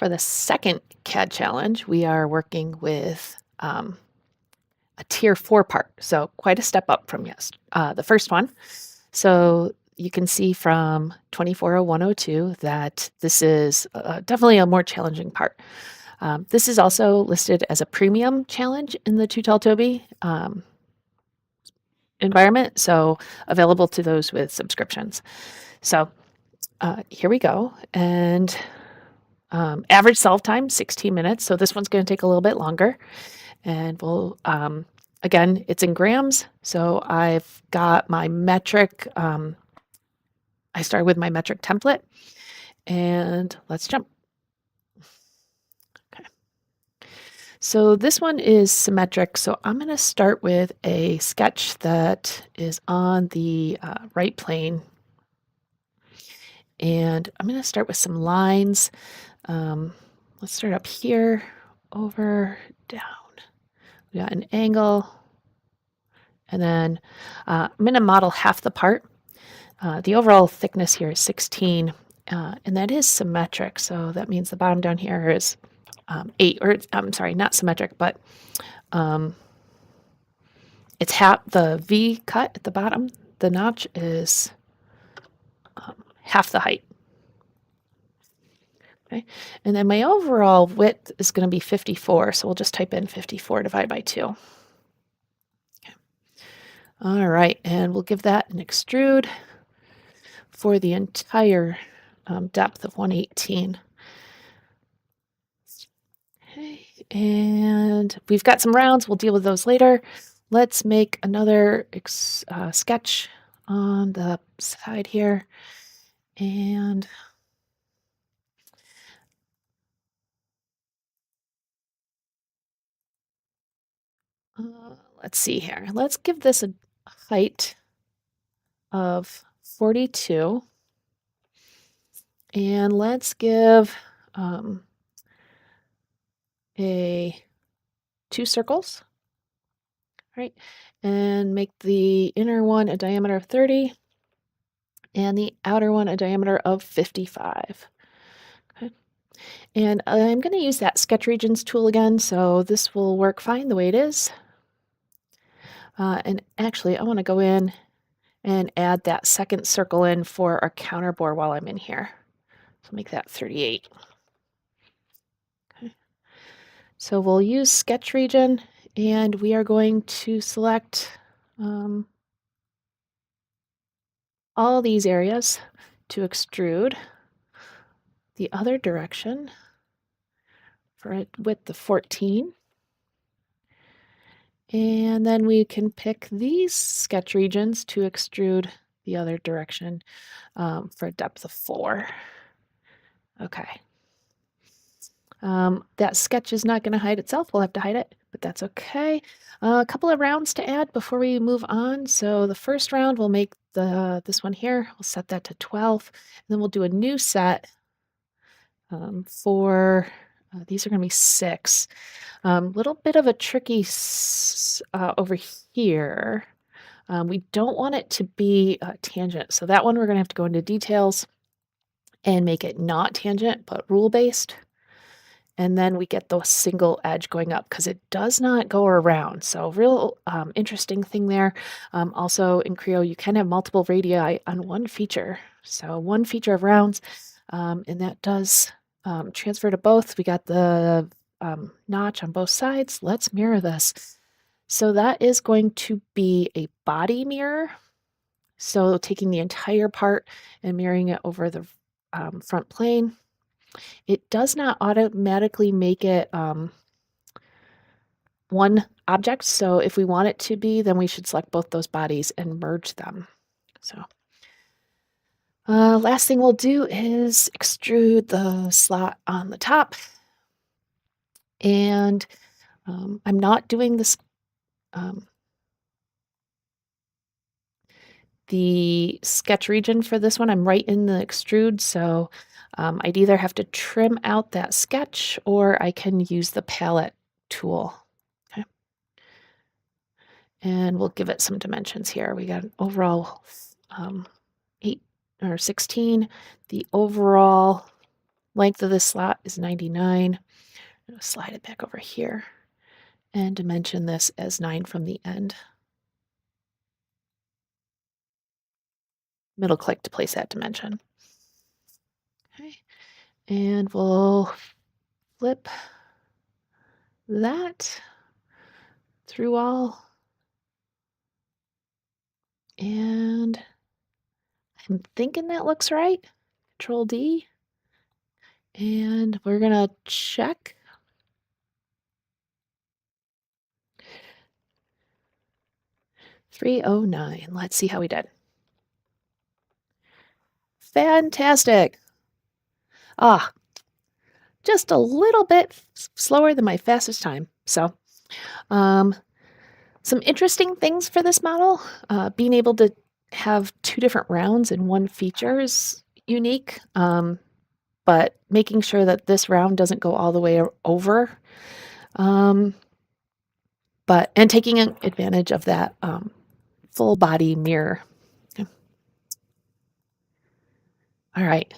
For the second CAD challenge, we are working with a tier 4 part, so quite a step up from the first one. So you can see from 240102 that this is definitely a more challenging part. This is also listed as a premium challenge in the Too Tall Toby environment, so available to those with subscriptions. So here we go. And average solve time, 16 minutes. So this one's going to take a little bit longer. And we'll, again, it's in grams. So I've got my metric. I started with my metric template. And let's jump. Okay. So this one is symmetric. So I'm going to start with a sketch that is on the right plane. And I'm going to start with some lines. Let's start up here, over, down. We got an angle. And then I'm going to model half the part. The overall thickness here is 16, and that is symmetric. So that means the bottom down here is 8, or I'm sorry, not symmetric, but it's half the V cut at the bottom. The notch is half the height. Okay, and then my overall width is going to be 54. So we'll just type in 54 divided by 2. Okay. All right, and we'll give that an extrude for the entire depth of 118. Okay, and we've got some rounds. We'll deal with those later. Let's make another sketch on the side here. And let's see here. Let's give this a height of 42. And let's give two circles, right? And make the inner one a diameter of 30 and the outer one a diameter of 55. Okay. And I'm going to use that sketch regions tool again, so this will work fine the way it is. And actually, I want to go in and add that second circle in for our counterbore while I'm in here. So make that 38. Okay. So we'll use sketch region, and we are going to select all these areas to extrude the other direction for a width of 14. And then we can pick these sketch regions to extrude the other direction for a depth of 4. Okay. That sketch is not going to hide itself. We'll have to hide it, but that's okay. A couple of rounds to add before we move on. So the first round, we'll make this one here. We'll set that to 12. And then we'll do a new set for, these are going to be 6. Little bit of a tricky over here. We don't want it to be tangent. So that one we're going to have to go into details and make it not tangent, but rule-based. And then we get the single edge going up because it does not go around. So real interesting thing there. Also in Creo, you can have multiple radii on one feature. So one feature of rounds, and that does transfer to both. We got the notch on both sides. Let's mirror this. So that is going to be a body mirror. So taking the entire part and mirroring it over the front plane. It does not automatically make it one object. So if we want it to be, then we should select both those bodies and merge them. So last thing we'll do is extrude the slot on the top. And I'm not doing this the sketch region for this one. I'm right in the extrude, so I'd either have to trim out that sketch or I can use the palette tool. Okay. And we'll give it some dimensions here. We got an overall 8 or 16. The overall Length of this slot is 99. I'm gonna slide it back over here and dimension this as 9 from the end. Middle click to place that dimension. Okay. And we'll flip that through all. And I'm thinking that looks right. Control D. And we're gonna check. 309. Let's see how we did. Fantastic. Ah, just a little bit slower than my fastest time. So, um, some interesting things for this model. Being able to have two different rounds in one feature is unique, but making sure that this round doesn't go all the way over. And taking advantage of that full body mirror. Okay. All right.